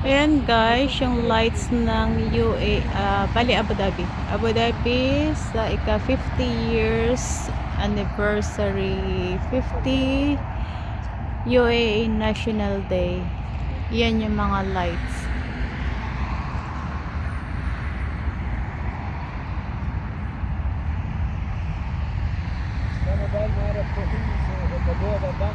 Ayan guys, yung lights ng UAE, bali Abu Dhabi. Abu Dhabi sa ika 50 years anniversary, 50 UAE National Day. Yan yung mga lights. انا بقى ما اعرف كويس الموضوع ده بقى